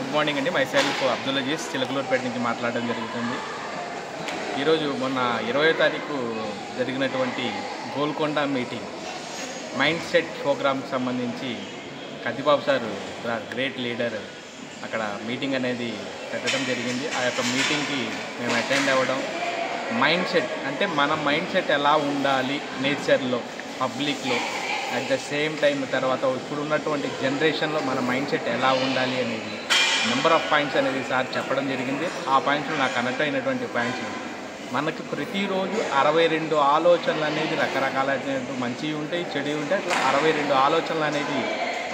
Good morning అండి. My self Abdul Aziz Chilakaluripet నుంచి మాట్లాడడం జరుగుతుంది. ఈరోజు మొన్న 20వ తారీఖు జరిగినటువంటి గోల్కొండ మీటింగ్ మైండ్ సెట్ ప్రోగ్రామ్కి సంబంధించి కత్తిబాబు సార్ గ్రేట్ లీడర్ అక్కడ మీటింగ్ అనేది పెట్టడం జరిగింది. ఆ యొక్క మీటింగ్కి మేము అటెండ్ అవ్వడం, మైండ్ సెట్ అంటే మన మైండ్ సెట్ ఎలా ఉండాలి నేచర్లో, పబ్లిక్లో, అట్ ద సేమ్ టైం తర్వాత ఇప్పుడు ఉన్నటువంటి జనరేషన్లో మన మైండ్ సెట్ ఎలా ఉండాలి అనేది నెంబర్ ఆఫ్ పాయింట్స్ అనేది సార్ చెప్పడం జరిగింది. ఆ పాయింట్స్లో నాకు కనెక్ట్ అయినటువంటి పాయింట్స్ మనకి ప్రతిరోజు 62 ఆలోచనలు అనేది రకరకాల మంచివి ఉంటాయి, చెడు ఉంటాయి. అట్లా 62 ఆలోచనలు అనేది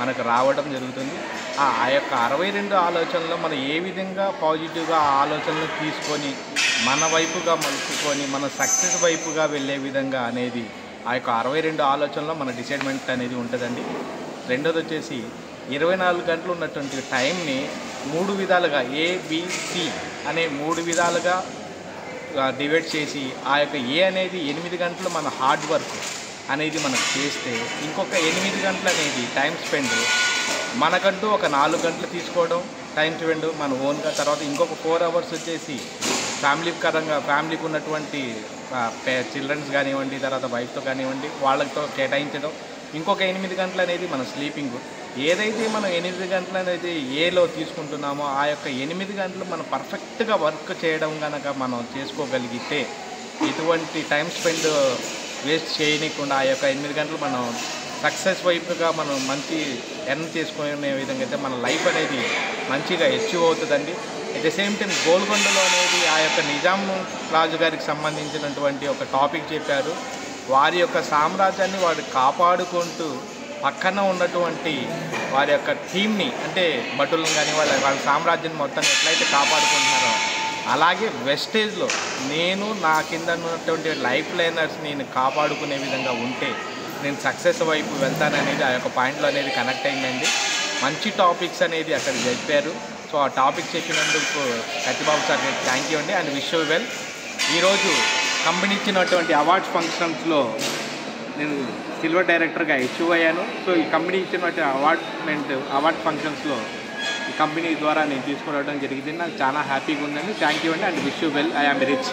మనకు రావడం జరుగుతుంది. ఆ యొక్క 62 ఆలోచనలో మనం ఏ విధంగా పాజిటివ్గా ఆ ఆలోచనలు తీసుకొని మన వైపుగా మలుచుకొని మన సక్సెస్ వైపుగా వెళ్ళే విధంగా అనేది ఆ యొక్క 62 ఆలోచనలో మన డిసైడ్మెంట్ అనేది ఉంటుందండి. రెండోది వచ్చేసి 24 గంటలు ఉన్నటువంటి టైంని 3 విధాలుగా ఏబిసి అనే 3 విధాలుగా డివైడ్ చేసి ఆ యొక్క ఏ అనేది 8 గంటలు మన హార్డ్ వర్క్ అనేది మనకు చేస్తే ఇంకొక 8 గంటలు అనేది టైం స్పెండ్ మనకంటూ ఒక 4 గంటలు తీసుకోవడం టైం స్పెండ్ మన ఓన్గా, తర్వాత ఇంకొక 4 అవర్స్ వచ్చేసి ఫ్యామిలీకి ఉన్నటువంటి చిల్డ్రన్స్ కానివ్వండి, తర్వాత వైఫ్తో కానివ్వండి వాళ్ళతో కేటాయించడం, ఇంకొక 8 గంటలు అనేది మన స్లీపింగ్. ఏదైతే మనం 8 గంటలు అనేది ఏలో తీసుకుంటున్నామో ఆ యొక్క 8 గంటలు మనం పర్ఫెక్ట్గా వర్క్ చేయడం కనుక మనం చేసుకోగలిగితే ఎటువంటి టైం స్పెండ్ వేస్ట్ చేయకుండా ఆ యొక్క 8 గంటలు మనం సక్సెస్ వైపుగా మనం మంచి ఎర్న్ చేసుకునే విధంగా అయితే మన లైఫ్ అనేది మంచిగా అచీవ్ అవుతుందండి. అట్ ద సేమ్ టైం గోల్కొండలో అనేది ఆ యొక్క నిజాం రాజు గారికి సంబంధించినటువంటి ఒక టాపిక్ చెప్పారు. వారి యొక్క సామ్రాజ్యాన్ని వారు కాపాడుకుంటూ పక్కన ఉన్నటువంటి వారి యొక్క టీంని అంటే భటులను కానీ వాళ్ళ సామ్రాజ్యాన్ని మొత్తాన్ని ఎట్లయితే కాపాడుకుంటున్నారో అలాగే వెస్టేజ్లో నేను నా కింద ఉన్నటువంటి లైఫ్ లైనర్స్ నేను కాపాడుకునే విధంగా ఉంటే నేను సక్సెస్ వైపు వెళ్తాననేది ఆ యొక్క పాయింట్లో అనేది కనెక్ట్ అయిందండి. మంచి టాపిక్స్ అనేది అక్కడ చెప్పారు. సో ఆ టాపిక్ చెప్పినందుకు కత్తిబాబు సార్ థ్యాంక్ యూ అండి అండ్ విష్ యూ వెల్. ఈరోజు కంపెనీ ఇచ్చినటువంటి అవార్డ్స్ ఫంక్షన్స్లో నేను సిల్వర్ డైరెక్టర్గా అచీవ్ అయ్యాను. సో ఈ కంపెనీ ఇచ్చినటువంటి అవార్డ్ ఫంక్షన్స్లో ఈ కంపెనీ ద్వారా నేను తీసుకురావడం జరిగింది. నాకు చాలా హ్యాపీగా ఉందండి. థ్యాంక్ యూ అండి and wish you well. I am rich.